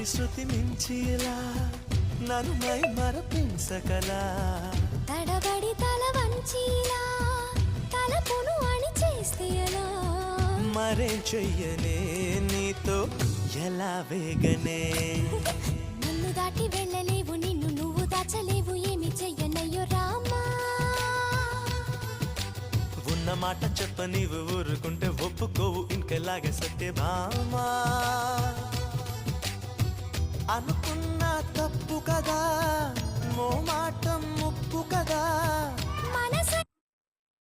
మరి శృతి మించిలా నన్ను మై మరపించకలా తడబడి తల వంచిలా తలపును అని చేస్తే ఎలా మరేం చెయ్యనే నీతో ఎలా వేగనే నన్ను దాటి వెళ్ళలేవు నిన్ను నువ్వు దాచలేవు ఏమి చెయ్యనయ్యో రామా ఉన్న మాట చెప్ప నీవు ఊరుకుంటే ఒప్పుకోవు ఇంకెలాగే సత్యభామా అనుకున్నా తప్పు కదా మో మాట